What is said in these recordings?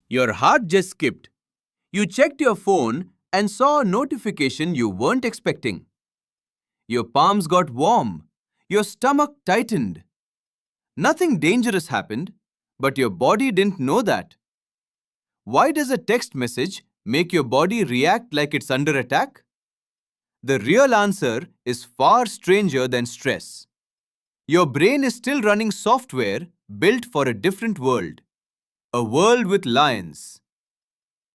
Your heart just skipped. You checked your phone and saw a notification you weren't expecting. Your palms got warm. Your stomach tightened. Nothing dangerous happened, but your body didn't know that. Why does a text message make your body react like it's under attack? The real answer is far stranger than stress. Your brain is still running software built for a different world. A world with lions.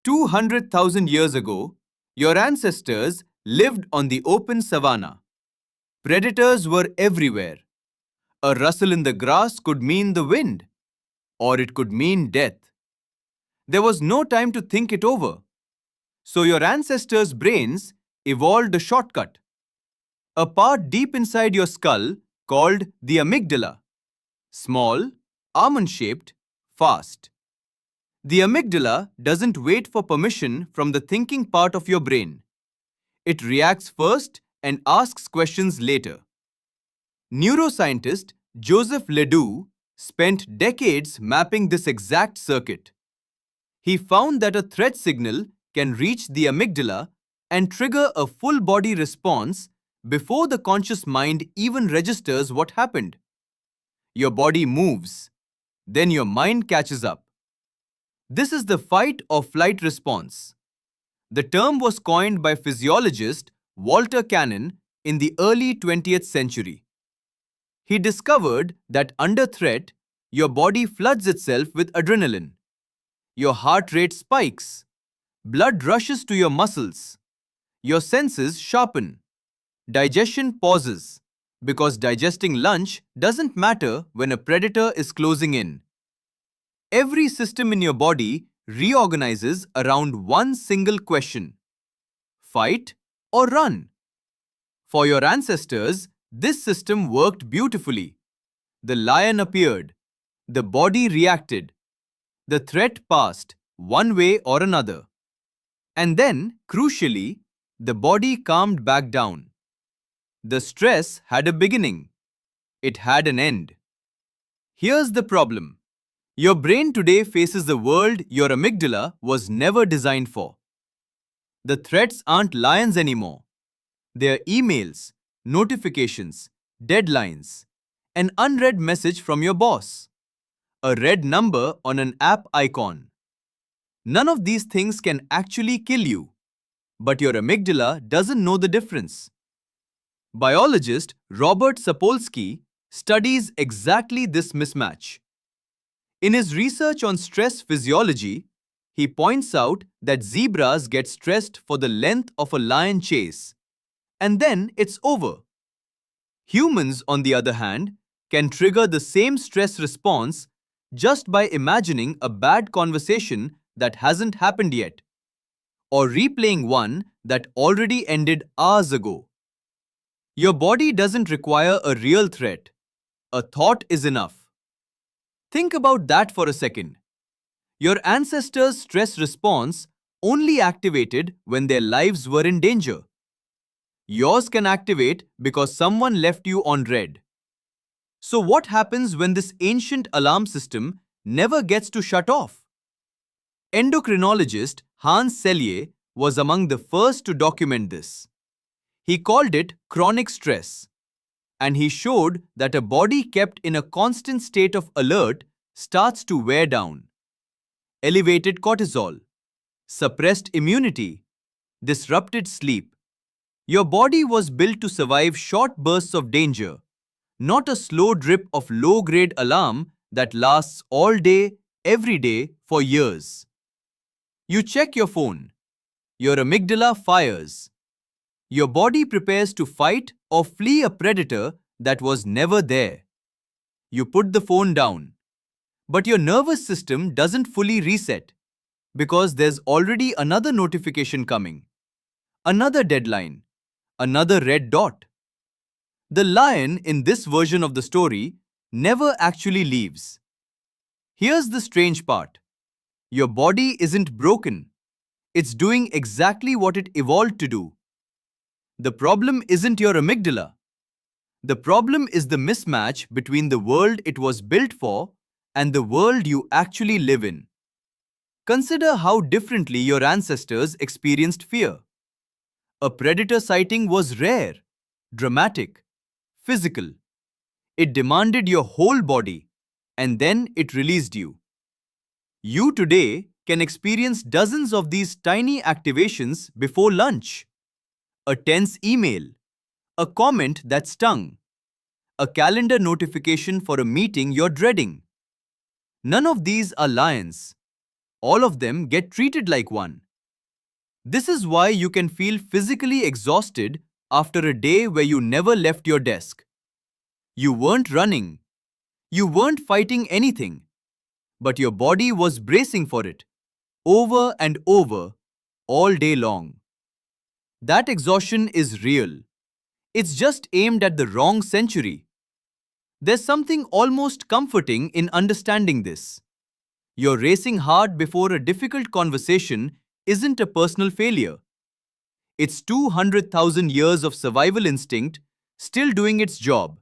200,000 years ago, your ancestors lived on the open savanna. Predators were everywhere. A rustle in the grass could mean the wind, or it could mean death. There was no time to think it over. So your ancestors' brains evolved a shortcut. A part deep inside your skull called the amygdala. Small, almond-shaped, fast. The amygdala doesn't wait for permission from the thinking part of your brain. It reacts first and asks questions later. Neuroscientist Joseph Ledoux spent decades mapping this exact circuit. He found that a threat signal can reach the amygdala and trigger a full-body response before the conscious mind even registers what happened. Your body moves, then your mind catches up. This is the fight or flight response. The term was coined by physiologist Walter Kahneman in the early 20th century. He discovered that under threat, your body floods itself with adrenaline. Your heart rate spikes. Blood rushes to your muscles. Your senses sharpen. Digestion pauses, because digesting lunch doesn't matter when a predator is closing in. Every system in your body reorganizes around one single question: fight or run? For your ancestors, this system worked beautifully. The lion appeared. The body reacted. The threat passed, one way or another. And then, crucially, the body calmed back down. The stress had a beginning. It had an end. Here's the problem. Your brain today faces a world your amygdala was never designed for. The threats aren't lions anymore. They're emails, notifications, deadlines, an unread message from your boss, a red number on an app icon. None of these things can actually kill you, but your amygdala doesn't know the difference. Biologist Robert Sapolsky studies exactly this mismatch. In his research on stress physiology, he points out that zebras get stressed for the length of a lion chase, and then it's over. Humans, on the other hand, can trigger the same stress response just by imagining a bad conversation that hasn't happened yet, or replaying one that already ended hours ago. Your body doesn't require a real threat. A thought is enough. Think about that for a second. Your ancestors' stress response only activated when their lives were in danger. Yours can activate because someone left you on red. So what happens when this ancient alarm system never gets to shut off? Endocrinologist Hans Selye was among the first to document this. He called it chronic stress, and he showed that a body kept in a constant state of alert starts to wear down. Elevated cortisol, suppressed immunity, disrupted sleep. Your body was built to survive short bursts of danger, not a slow drip of low-grade alarm that lasts all day, every day, for years. You check your phone. Your amygdala fires. Your body prepares to fight or flee a predator that was never there. You put the phone down. But your nervous system doesn't fully reset because there's already another notification coming, another deadline, another red dot. The lion in this version of the story never actually leaves. Here's the strange part. Your body isn't broken. It's doing exactly what it evolved to do. The problem isn't your amygdala. The problem is the mismatch between the world it was built for and the world you actually live in. Consider how differently your ancestors experienced fear. A predator sighting was rare, dramatic, physical. It demanded your whole body, and then it released you. You today can experience dozens of these tiny activations before lunch. A tense email, a comment that stung, a calendar notification for a meeting you're dreading. None of these are lions. All of them get treated like one. This is why you can feel physically exhausted after a day where you never left your desk. You weren't running. You weren't fighting anything. But your body was bracing for it, over and over, all day long. That exhaustion is real. It's just aimed at the wrong century. There's something almost comforting in understanding this. Your racing hard before a difficult conversation isn't a personal failure. It's 200,000 years of survival instinct still doing its job,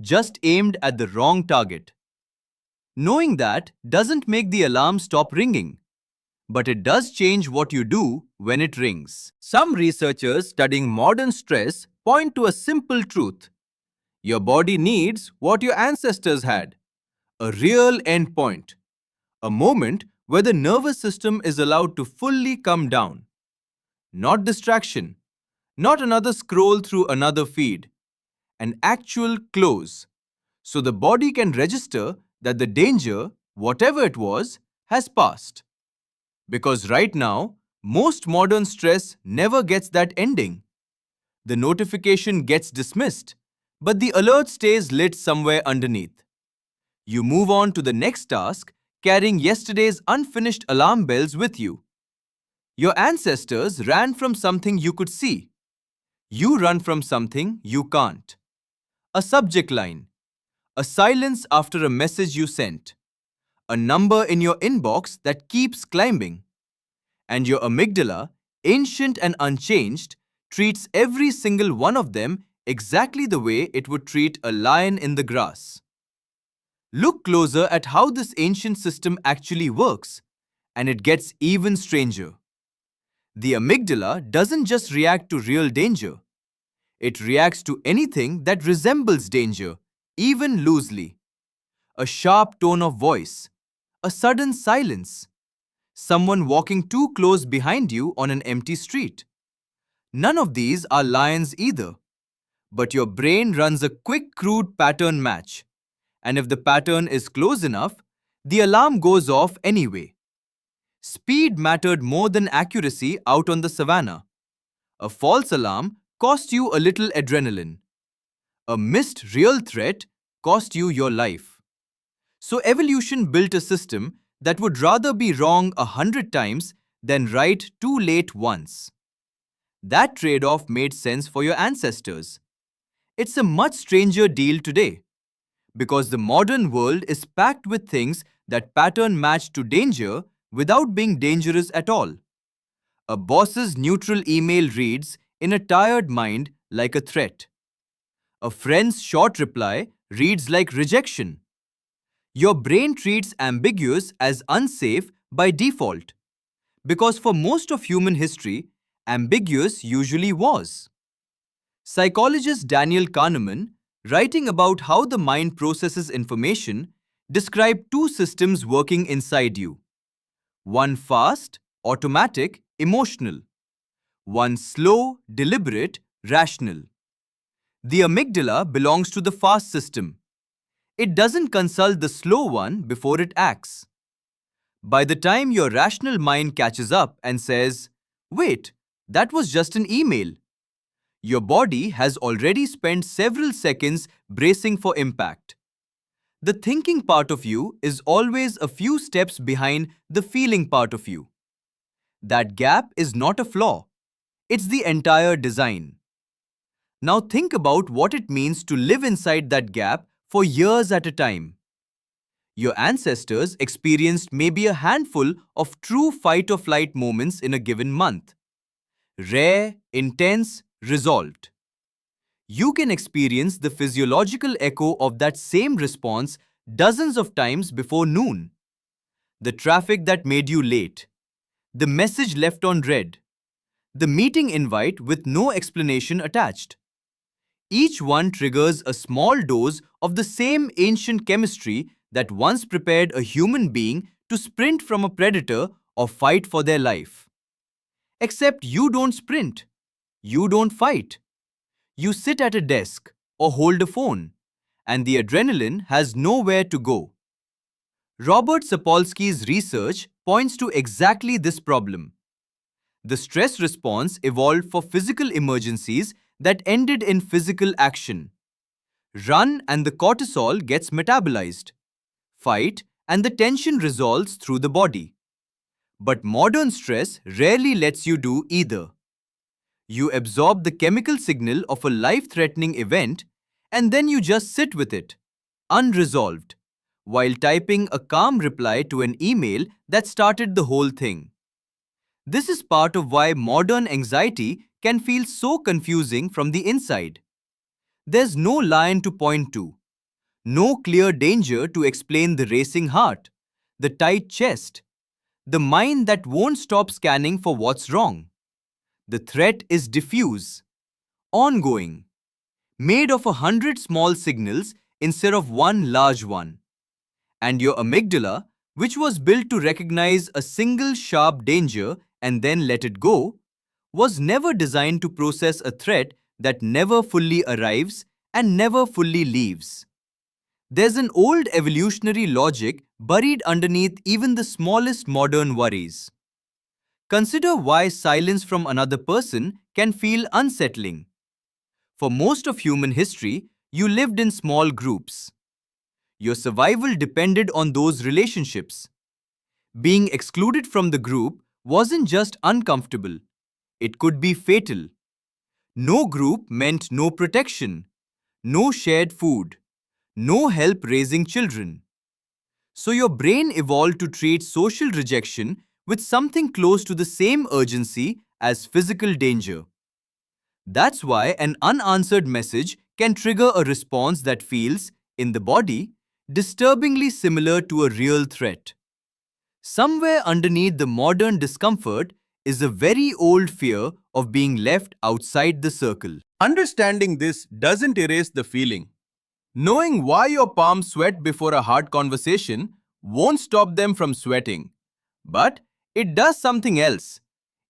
just aimed at the wrong target. Knowing that doesn't make the alarm stop ringing, but it does change what you do when it rings. Some researchers studying modern stress point to a simple truth. Your body needs what your ancestors had, a real endpoint, a moment where the nervous system is allowed to fully come down. Not distraction, not another scroll through another feed, an actual close, so the body can register that the danger, whatever it was, has passed. Because right now, most modern stress never gets that ending. The notification gets dismissed, but the alert stays lit somewhere underneath. You move on to the next task, carrying yesterday's unfinished alarm bells with you. Your ancestors ran from something you could see. You run from something you can't. A subject line, a silence after a message you sent, a number in your inbox that keeps climbing. And your amygdala, ancient and unchanged, treats every single one of them exactly the way it would treat a lion in the grass. Look closer at how this ancient system actually works, and it gets even stranger. The amygdala doesn't just react to real danger. It reacts to anything that resembles danger, even loosely. A sharp tone of voice, a sudden silence, someone walking too close behind you on an empty street. None of these are lions either. But your brain runs a quick, crude pattern match. And if the pattern is close enough, the alarm goes off anyway. Speed mattered more than accuracy out on the savannah. A false alarm cost you a little adrenaline. A missed real threat cost you your life. So evolution built a system that would rather be wrong 100 times than right too late once. That trade-off made sense for your ancestors. It's a much stranger deal today, because the modern world is packed with things that pattern match to danger without being dangerous at all. A boss's neutral email reads in a tired mind like a threat. A friend's short reply reads like rejection. Your brain treats ambiguous as unsafe by default, because for most of human history, ambiguous usually was. Psychologist Daniel Kahneman, writing about how the mind processes information, described two systems working inside you. One fast, automatic, emotional. One slow, deliberate, rational. The amygdala belongs to the fast system. It doesn't consult the slow one before it acts. By the time your rational mind catches up and says, "Wait, that was just an email," your body has already spent several seconds bracing for impact. The thinking part of you is always a few steps behind the feeling part of you. That gap is not a flaw. It's the entire design. Now think about what it means to live inside that gap for years at a time. Your ancestors experienced maybe a handful of true fight-or-flight moments in a given month. Rare, intense, resolved. You can experience the physiological echo of that same response dozens of times before noon. the traffic that made you late, the message left on read, the meeting invite with no explanation attached. Each one triggers a small dose of the same ancient chemistry that once prepared a human being to sprint from a predator or fight for their life. Except you don't sprint, you don't fight. You sit at a desk or hold a phone, and the adrenaline has nowhere to go. Robert Sapolsky's research points to exactly this problem. The stress response evolved for physical emergencies that ended in physical action. Run and the cortisol gets metabolized. Fight and the tension resolves through the body. But modern stress rarely lets you do either. You absorb the chemical signal of a life-threatening event and then you just sit with it, unresolved, while typing a calm reply to an email that started the whole thing. This is part of why modern anxiety can feel so confusing from the inside. There's no lion to point to, no clear danger to explain the racing heart, the tight chest, the mind that won't stop scanning for what's wrong. The threat is diffuse, ongoing, made of 100 small signals instead of one large one. And your amygdala, which was built to recognize a single sharp danger and then let it go, was never designed to process a threat that never fully arrives and never fully leaves. There's an old evolutionary logic buried underneath even the smallest modern worries. Consider why silence from another person can feel unsettling. For most of human history, you lived in small groups. Your survival depended on those relationships. Being excluded from the group wasn't just uncomfortable, it could be fatal. No group meant no protection, no shared food, no help raising children. So your brain evolved to treat social rejection with something close to the same urgency as physical danger. That's why an unanswered message can trigger a response that feels, in the body, disturbingly similar to a real threat. Somewhere underneath the modern discomfort is a very old fear of being left outside the circle. Understanding this doesn't erase the feeling. Knowing why your palms sweat before a hard conversation won't stop them from sweating. But it does something else.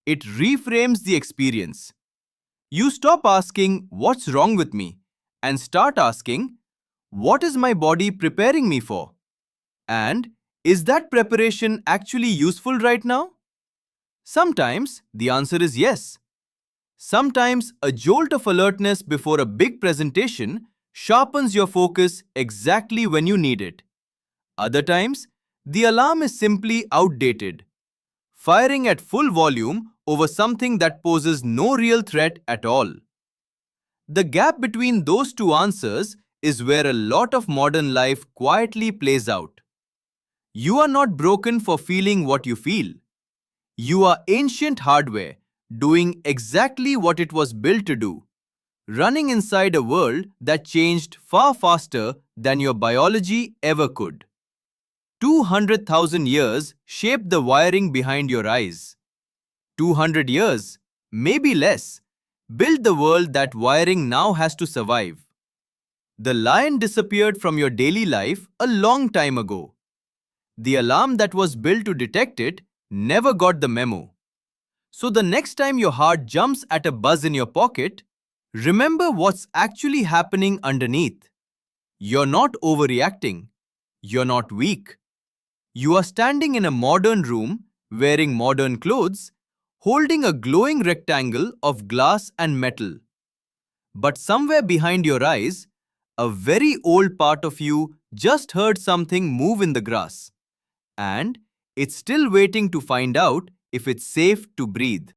It reframes the experience. You stop asking, "What's wrong with me?" and start asking, "What is my body preparing me for?" And is that preparation actually useful right now? Sometimes the answer is yes. Sometimes a jolt of alertness before a big presentation sharpens your focus exactly when you need it. Other times, the alarm is simply outdated, firing at full volume over something that poses no real threat at all. The gap between those two answers is where a lot of modern life quietly plays out. You are not broken for feeling what you feel. You are ancient hardware doing exactly what it was built to do, running inside a world that changed far faster than your biology ever could. 200,000 years shaped the wiring behind your eyes. 200 years, maybe less, built the world that wiring now has to survive. The lion disappeared from your daily life a long time ago. The alarm that was built to detect it never got the memo. So the next time your heart jumps at a buzz in your pocket, remember what's actually happening underneath. You're not overreacting. You're not weak. You are standing in a modern room, wearing modern clothes, holding a glowing rectangle of glass and metal. But somewhere behind your eyes, a very old part of you just heard something move in the grass. And it's still waiting to find out if it's safe to breathe.